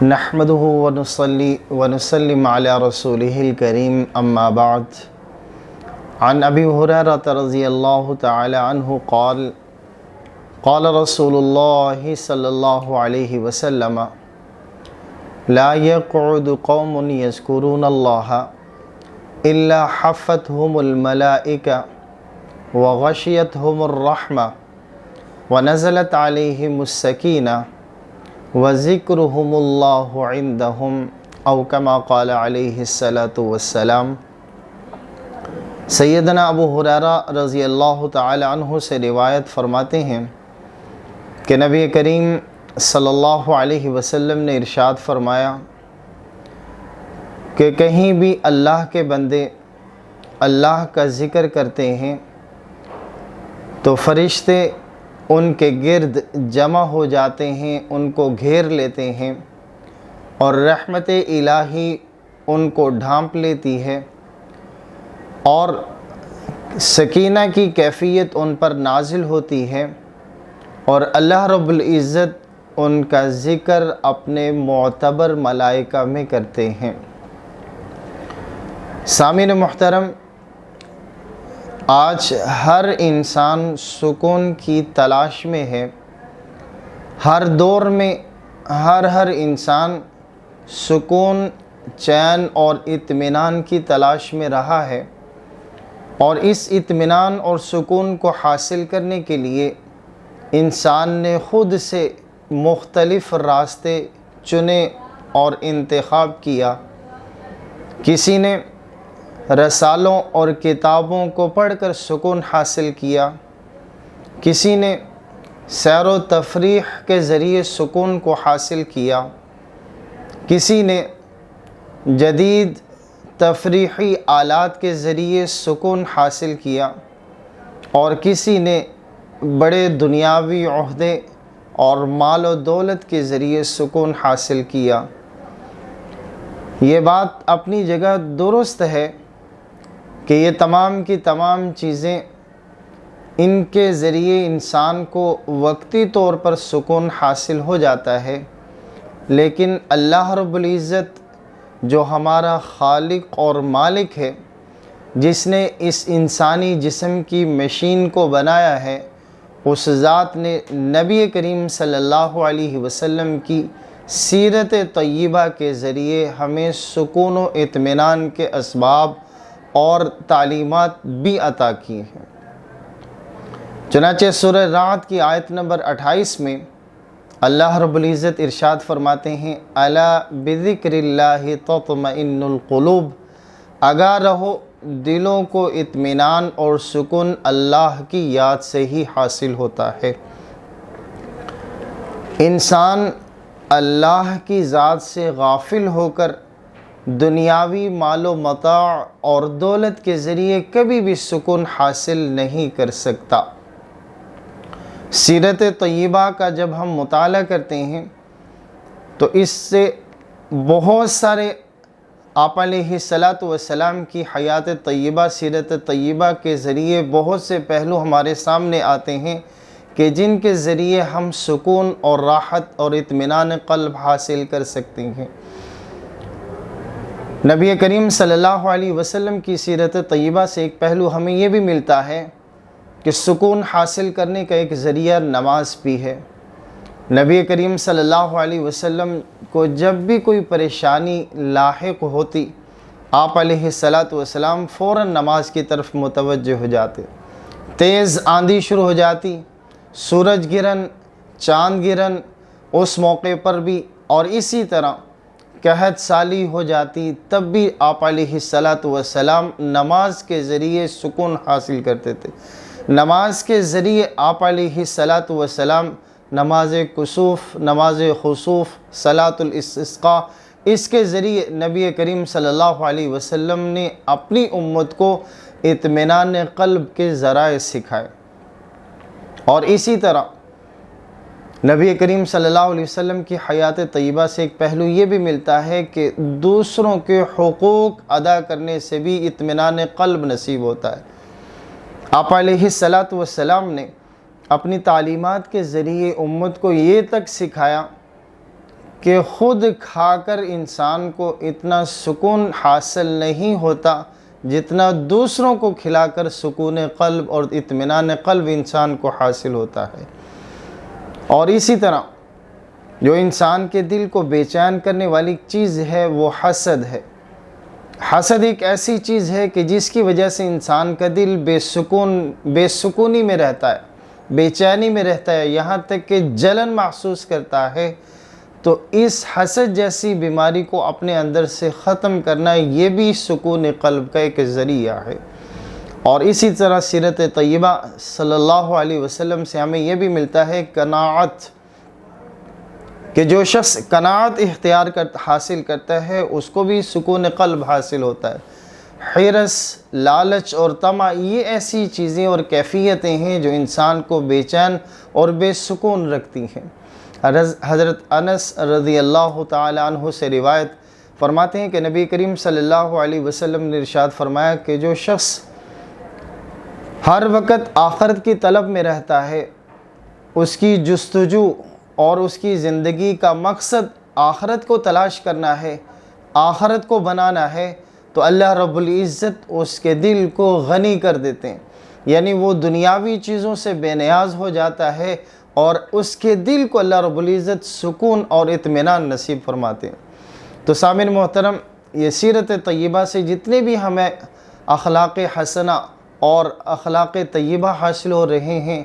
نحمده ونصلي ونسلم على رسوله الكريم أما بعد. عن أبي هريرة رضي الله تعالى عنه قال قال رسول الله صلى الله عليه وسلم لا يقعد قوم يذكرون الله إلا حفتهم الملائكة وغشيتهم الرحمة ونزلت عليهم السكينة وذکرہم اللہ عندہم او کما قال علیہ الصلاۃ والسلام. سیدنا ابو ہریرہ رضی اللہ تعالی عنہ سے روایت فرماتے ہیں کہ نبی کریم صلی اللہ علیہ وسلم نے ارشاد فرمایا کہ کہیں بھی اللہ کے بندے اللہ کا ذکر کرتے ہیں تو فرشتے ان کے گرد جمع ہو جاتے ہیں، ان کو گھیر لیتے ہیں اور رحمت الہی ان کو ڈھانپ لیتی ہے اور سکینہ کی کیفیت ان پر نازل ہوتی ہے اور اللہ رب العزت ان کا ذکر اپنے معتبر ملائکہ میں کرتے ہیں. سامعین محترم، آج ہر انسان سکون کی تلاش میں ہے. ہر دور میں ہر انسان سکون، چین اور اطمینان کی تلاش میں رہا ہے، اور اس اطمینان اور سکون کو حاصل کرنے کے لیے انسان نے خود سے مختلف راستے چنے اور انتخاب کیا. کسی نے رسالوں اور کتابوں کو پڑھ کر سکون حاصل کیا، کسی نے سیر و تفریح کے ذریعے سکون کو حاصل کیا، کسی نے جدید تفریحی آلات کے ذریعے سکون حاصل کیا، اور کسی نے بڑے دنیاوی عہدے اور مال و دولت کے ذریعے سکون حاصل کیا. یہ بات اپنی جگہ درست ہے کہ یہ تمام کی تمام چیزیں، ان کے ذریعے انسان کو وقتی طور پر سکون حاصل ہو جاتا ہے، لیکن اللہ رب العزت جو ہمارا خالق اور مالک ہے، جس نے اس انسانی جسم کی مشین کو بنایا ہے، اس ذات نے نبی کریم صلی اللہ علیہ وسلم کی سیرت طیبہ کے ذریعے ہمیں سکون و اطمینان کے اسباب اور تعلیمات بھی عطا کی ہیں. چنانچہ سورہ رعد کی آیت نمبر 28 میں اللہ رب العزت ارشاد فرماتے ہیں الا بذکر اللہ تطمئن القلوب، آگاہ رہو، دلوں کو اطمینان اور سکون اللہ کی یاد سے ہی حاصل ہوتا ہے. انسان اللہ کی ذات سے غافل ہو کر دنیاوی مال و متاع اور دولت کے ذریعے کبھی بھی سکون حاصل نہیں کر سکتا. سیرت طیبہ کا جب ہم مطالعہ کرتے ہیں تو اس سے بہت سارے آپ علیہ الصلاۃ والسلام کی حیات طیبہ، سیرت طیبہ کے ذریعے بہت سے پہلو ہمارے سامنے آتے ہیں کہ جن کے ذریعے ہم سکون اور راحت اور اطمینان قلب حاصل کر سکتے ہیں. نبی کریم صلی اللہ علیہ وسلم کی سیرت طیبہ سے ایک پہلو ہمیں یہ بھی ملتا ہے کہ سکون حاصل کرنے کا ایک ذریعہ نماز بھی ہے. نبی کریم صلی اللہ علیہ وسلم کو جب بھی کوئی پریشانی لاحق ہوتی، آپ علیہ الصلاۃ والسلام فوراً نماز کی طرف متوجہ ہو جاتے. تیز آندھی شروع ہو جاتی، سورج گرہن، چاند گرہن اس موقع پر بھی، اور اسی طرح قحط سالی ہو جاتی، تب بھی آپ علیہ الصلاۃ والسلام نماز کے ذریعے سکون حاصل کرتے تھے. نماز کے ذریعے آپ علیہ الصلاۃ والسلام نماز کسوف، نماز خسوف، صلاۃ الاستسقاء، اس کے ذریعے نبی کریم صلی اللہ علیہ وسلم نے اپنی امت کو اطمینان قلب کے ذرائع سکھائے. اور اسی طرح نبی کریم صلی اللہ علیہ وسلم کی حیات طیبہ سے ایک پہلو یہ بھی ملتا ہے کہ دوسروں کے حقوق ادا کرنے سے بھی اطمینان قلب نصیب ہوتا ہے. آپ علیہ الصلاۃ والسلام نے اپنی تعلیمات کے ذریعے امت کو یہ تک سکھایا کہ خود کھا کر انسان کو اتنا سکون حاصل نہیں ہوتا جتنا دوسروں کو کھلا کر سکون قلب اور اطمینان قلب انسان کو حاصل ہوتا ہے۔ اور اسی طرح جو انسان کے دل کو بے چین کرنے والی چیز ہے وہ حسد ہے۔ حسد ایک ایسی چیز ہے کہ جس کی وجہ سے انسان کا دل بے سکونی میں رہتا ہے، بے چینی میں رہتا ہے، یہاں تک کہ جلن محسوس کرتا ہے۔ تو اس حسد جیسی بیماری کو اپنے اندر سے ختم کرنا یہ بھی سکون قلب کا ایک ذریعہ ہے۔ اور اسی طرح سیرت طیبہ صلی اللہ علیہ وسلم سے ہمیں یہ بھی ملتا ہے قناعت، کہ جو شخص قناعت حاصل کرتا ہے اس کو بھی سکون قلب حاصل ہوتا ہے۔ حرص، لالچ اور طمع یہ ایسی چیزیں اور کیفیتیں ہیں جو انسان کو بے چین اور بے سکون رکھتی ہیں۔ حضرت انس رضی اللہ تعالی عنہ سے روایت فرماتے ہیں کہ نبی کریم صلی اللہ علیہ وسلم نے ارشاد فرمایا کہ جو شخص ہر وقت آخرت کی طلب میں رہتا ہے، اس کی جستجو اور اس کی زندگی کا مقصد آخرت کو تلاش کرنا ہے، آخرت کو بنانا ہے، تو اللہ رب العزت اس کے دل کو غنی کر دیتے ہیں، یعنی وہ دنیاوی چیزوں سے بے نیاز ہو جاتا ہے اور اس کے دل کو اللہ رب العزت سکون اور اطمینان نصیب فرماتے ہیں۔ تو سامعین محترم، یہ سیرت طیبہ سے جتنے بھی ہمیں اخلاق حسنہ اور اخلاق طیبہ حاصل ہو رہے ہیں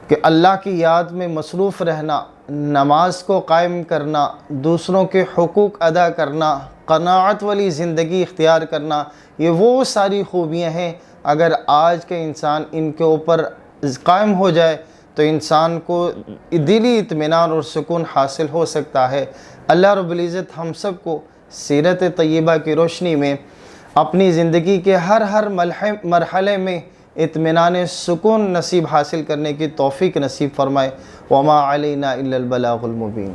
کہ اللہ کی یاد میں مصروف رہنا، نماز کو قائم کرنا، دوسروں کے حقوق ادا کرنا، قناعت والی زندگی اختیار کرنا، یہ وہ ساری خوبیاں ہیں اگر آج کے انسان ان کے اوپر قائم ہو جائے تو انسان کو دلی اطمینان اور سکون حاصل ہو سکتا ہے۔ اللہ رب العزت ہم سب کو سیرت طیبہ کی روشنی میں اپنی زندگی کے ہر مرحلے میں اطمینان سکون نصیب حاصل کرنے کی توفیق نصیب فرمائے۔ وما علینا الا البلاغ المبین۔